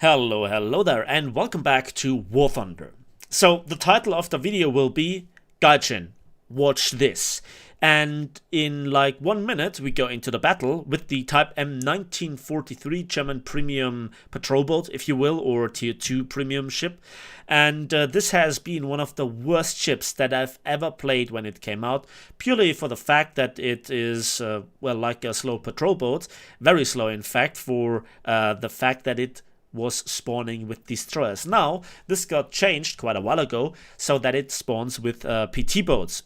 Hello there, and welcome back to War Thunder. So, the title of the video will be Gaijin, watch this. And in like 1 minute, we go into the battle with the Type M 1943 German premium patrol boat, if you will, or Tier 2 premium ship. And this has been one of the worst ships that I've ever played when it came out, purely for the fact that it is, well, like a slow patrol boat, very slow in fact, for the fact that it was spawning with destroyers. Now, this got changed quite a while ago so that it spawns with PT boats.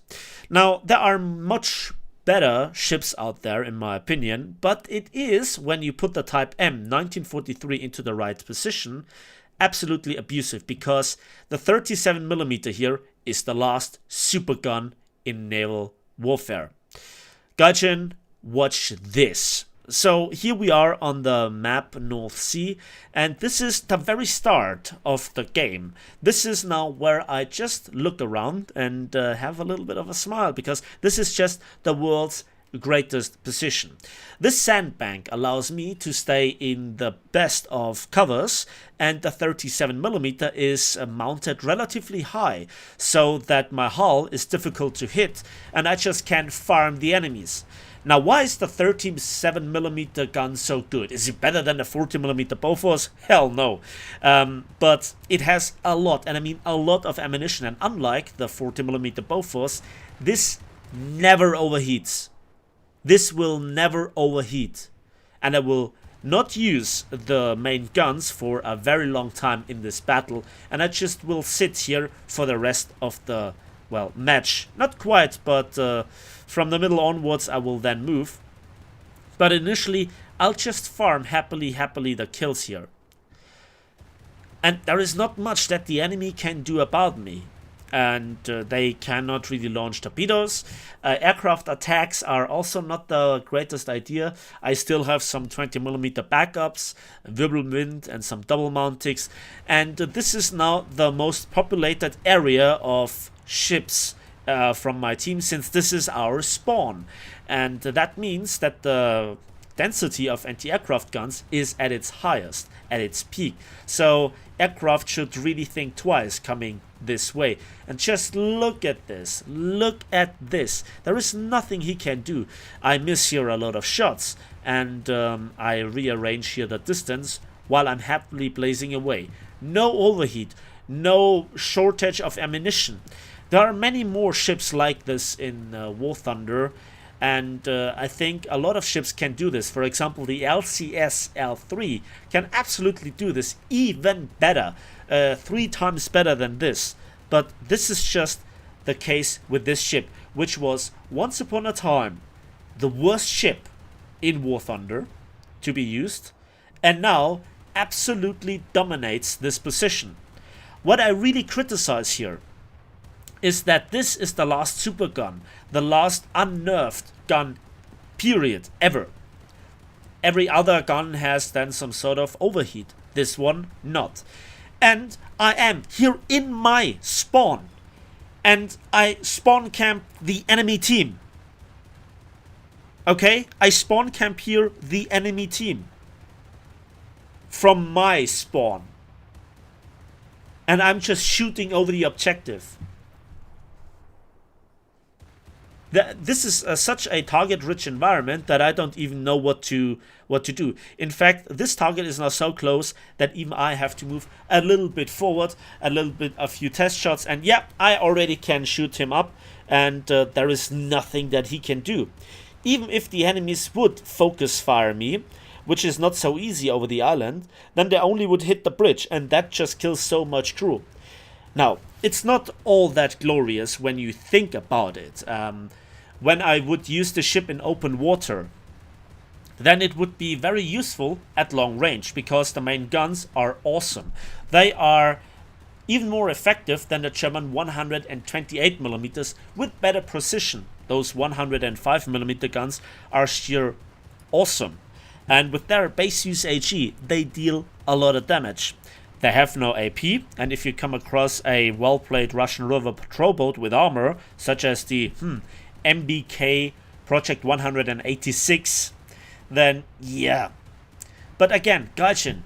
Now, there are much better ships out there in my opinion, but it is, when you put the Type M 1943 into the right position, absolutely abusive, because the 37mm here is the last super gun in naval warfare. Gaijin, watch this. So here we are on the map North Sea, and this is the very start of the game. This is now where I just look around and have a little bit of a smile, because this is just the world's greatest position. This sandbank allows me to stay in the best of covers, and the 37mm is mounted relatively high, so that my hull is difficult to hit and I just can farm the enemies. Now, why is the 37mm gun so good? Is it better than the 40mm Bofors? Hell no. But it has a lot, and I mean a lot of ammunition, and unlike the 40mm Bofors, this never overheats. This will never overheat, and I will not use the main guns for a very long time in this battle, and I just will sit here for the rest of the, well, match. Not quite, but from the middle onwards I will then move. But initially I'll just farm happily the kills here. And there is not much that the enemy can do about me. And they cannot really launch torpedoes. Aircraft attacks are also not the greatest idea. I still have some 20mm backups, Wirbelwind and some double mountings. And this is now the most populated area of ships from my team, since this is our spawn. And that means that the density of anti-aircraft guns is at its highest, at its peak. So aircraft should really think twice coming this way. And just look at this. Look at this. There is nothing he can do. I miss here a lot of shots, and I rearrange here the distance while I'm happily blazing away. No overheat, no shortage of ammunition. There are many more ships like this in War Thunder, and I think a lot of ships can do this. For example, the LCS L3 can absolutely do this even better, 3 times better than this. But this is just the case with this ship, which was once upon a time the worst ship in War Thunder to be used, and now absolutely dominates this position. What I really criticize here is that this is the last super gun, the last unnerved gun period ever. Every other gun has then some sort of overheat, this one not. And I am here in my spawn, and I spawn camp the enemy team. Okay, I spawn camp here the enemy team from my spawn, and I'm just shooting over the objective. This is such a target-rich environment that I don't even know what to do. In fact, this target is now so close that even I have to move a little bit forward, a few test shots, and yeah, I already can shoot him up, and there is nothing that he can do. Even if the enemies would focus fire me, which is not so easy over the island, then they only would hit the bridge, and that just kills so much crew. Now, it's not all that glorious when you think about it. When I would use the ship in open water, then it would be very useful at long range, because the main guns are awesome. They are even more effective than the German 128mm with better precision. Those 105mm guns are sheer awesome. And with their base use AG, they deal a lot of damage. They have no AP, and if you come across a well-played Russian river patrol boat with armor, such as the MBK Project 186, then yeah. But again, Gaijin,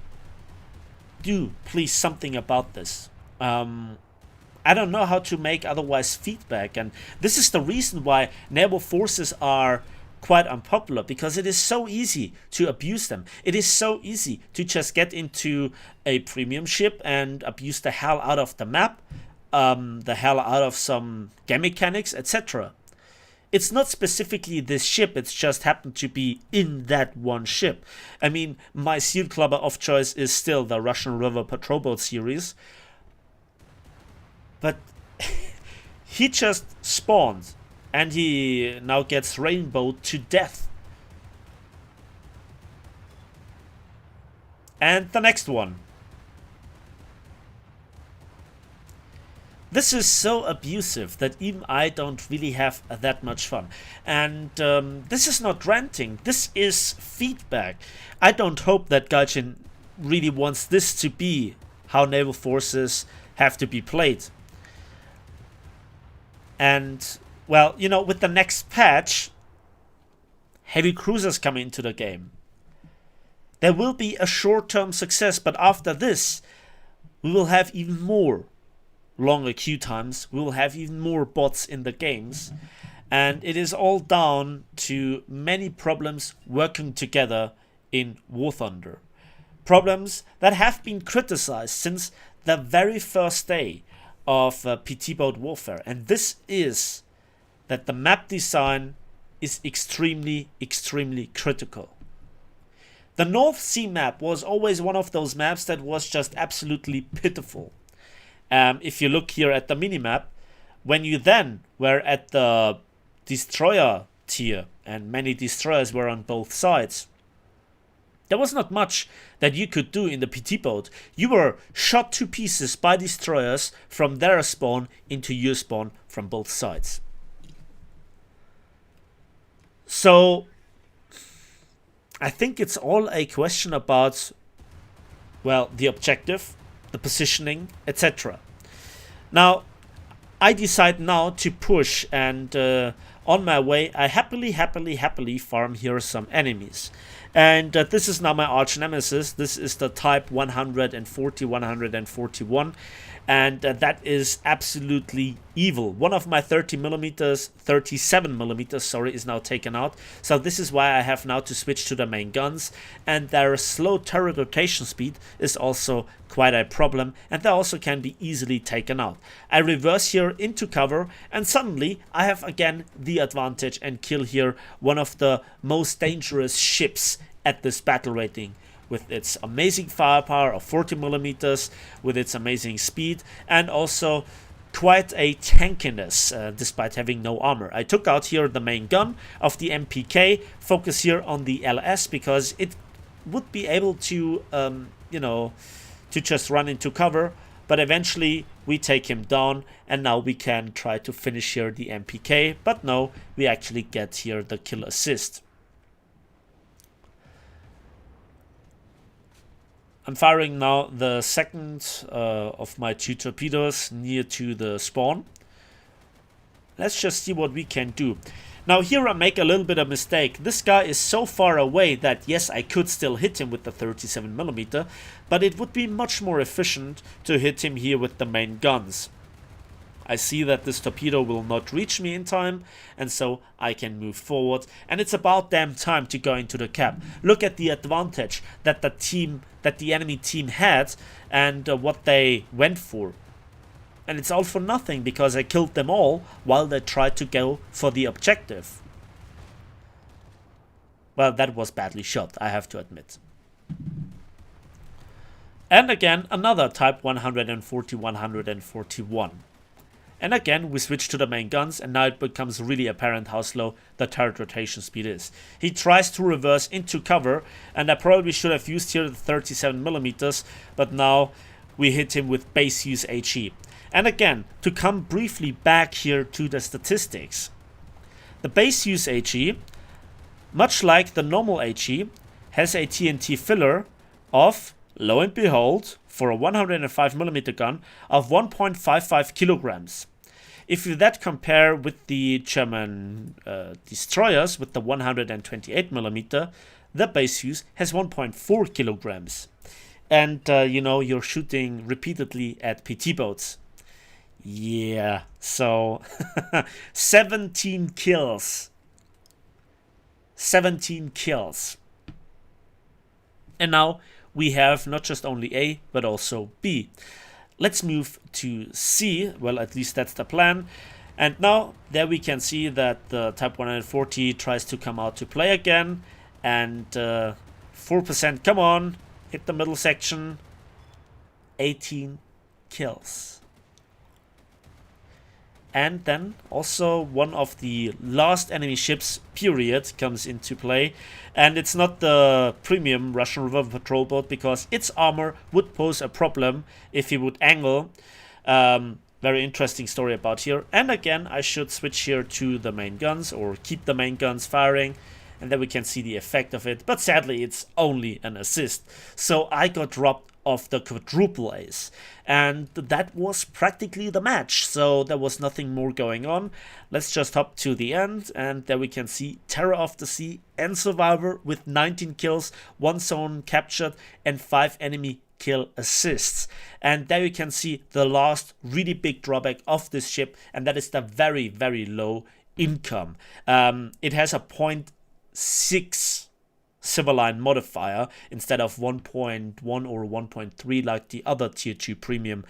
do please something about this. I don't know how to make otherwise feedback, and this is the reason why naval forces are quite unpopular, because it is so easy to abuse them. It is so easy to just get into a premium ship and abuse the hell out of the map, the hell out of some game mechanics, etc. It's not specifically this ship, it's just happened to be in that one ship. I mean, my seal clubber of choice is still the Russian River Patrol Boat series, but he just spawned and he now gets rainbowed to death. And the next one. This is so abusive that even I don't really have that much fun. And this is not ranting, this is feedback. I don't hope that Gaijin really wants this to be how naval forces have to be played. And, well, you know, with the next patch, heavy cruisers come into the game. There will be a short-term success, but after this, we will have even more longer queue times, we will have even more bots in the games, and it is all down to many problems working together in War Thunder. Problems that have been criticized since the very first day of PT boat warfare, and this is that the map design is extremely critical. The North Sea map was always one of those maps that was just absolutely pitiful. If you look here at the minimap, when you then were at the destroyer tier, and many destroyers were on both sides, there was not much that you could do in the PT boat. You were shot to pieces by destroyers from their spawn into your spawn from both sides. So I think it's all a question about, well, the objective, the positioning, etc. Now, I decide now to push, and on my way, I happily farm here some enemies. And this is now my arch nemesis. This is the type 140, 141, and that is absolutely evil. One of my 37mm, sorry, is now taken out. So this is why I have now to switch to the main guns, and their slow turret rotation speed is also quite a problem, and they also can be easily taken out. I reverse here into cover, and suddenly I have again the advantage and kill here one of the most dangerous ships at this battle rating, with its amazing firepower of 40mm, with its amazing speed, and also quite a tankiness despite having no armor. I took out here the main gun of the MPK, focus here on the LS because it would be able to, you know, to just run into cover, but eventually we take him down, and now we can try to finish here the MPK, but no, we actually get here the kill assist. I'm firing now the second of my 2 torpedoes near to the spawn. Let's just see what we can do. Now here I make a little bit of mistake. This guy is so far away that yes, I could still hit him with the 37mm, but it would be much more efficient to hit him here with the main guns. I see that this torpedo will not reach me in time, and so I can move forward, and it's about damn time to go into the cap. Look at the advantage that the enemy team had, and what they went for. And it's all for nothing, because I killed them all while they tried to go for the objective. Well, that was badly shot, I have to admit. And again, another type 140, 141. And again, we switch to the main guns, and now it becomes really apparent how slow the turret rotation speed is. He tries to reverse into cover, and I probably should have used here the 37mm, but now we hit him with base use HE. And again, to come briefly back here to the statistics. The base use HE, much like the normal HE, has a TNT filler of, lo and behold, for a 105mm gun, of 1.55 kilograms. If you that compare with the German destroyers with the 128mm, the base use has 1.4 kilograms. and you know, you're shooting repeatedly at PT boats. Yeah, so 17 kills. 17 kills. And now we have not just only A, but also B. Let's move to C. Well, at least that's the plan. And now there we can see that the Type 140 tries to come out to play again. And 4%, come on, hit the middle section. 18 kills. And then also one of the last enemy ships, period, comes into play. And it's not the premium Russian River Patrol boat, because its armor would pose a problem if he would angle. Very interesting story about here. And again, I should switch here to the main guns, or keep the main guns firing. And then we can see the effect of it. But sadly, it's only an assist. So I got robbed of the quadruple ace, and that was practically the match, so there was nothing more going on. Let's just hop to the end, and there we can see Terror of the Sea and Survivor with 19 kills, 1 zone captured, and 5 enemy kill assists. And there you can see the last really big drawback of this ship, and that is the very, very low income. It has a 0.6 Civiline modifier instead of 1.1 or 1.3 like the other tier 2 premium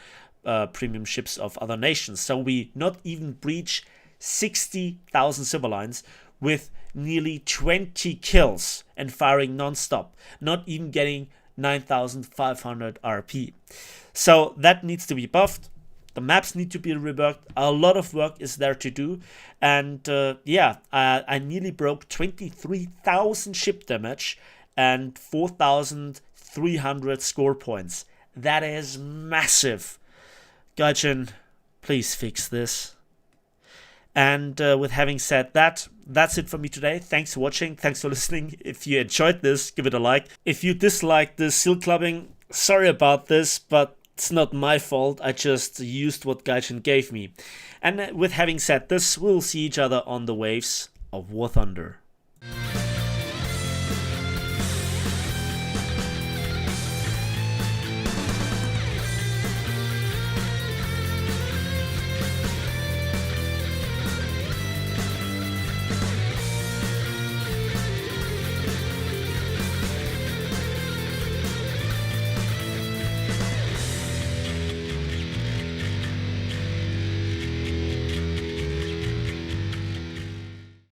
ships of other nations. So we not even breach 60,000 Civilines with nearly 20 kills and firing non-stop, not even getting 9,500 RP. So that needs to be buffed. The maps need to be reworked. A lot of work is there to do. And yeah, I nearly broke 23,000 ship damage and 4,300 score points. That is massive. Gaijin, please fix this. And with having said that, that's it for me today. Thanks for watching. Thanks for listening. If you enjoyed this, give it a like. If you disliked this seal clubbing, sorry about this, but it's not my fault. I just used what Gaijin gave me. And with having said this, we'll see each other on the waves of War Thunder.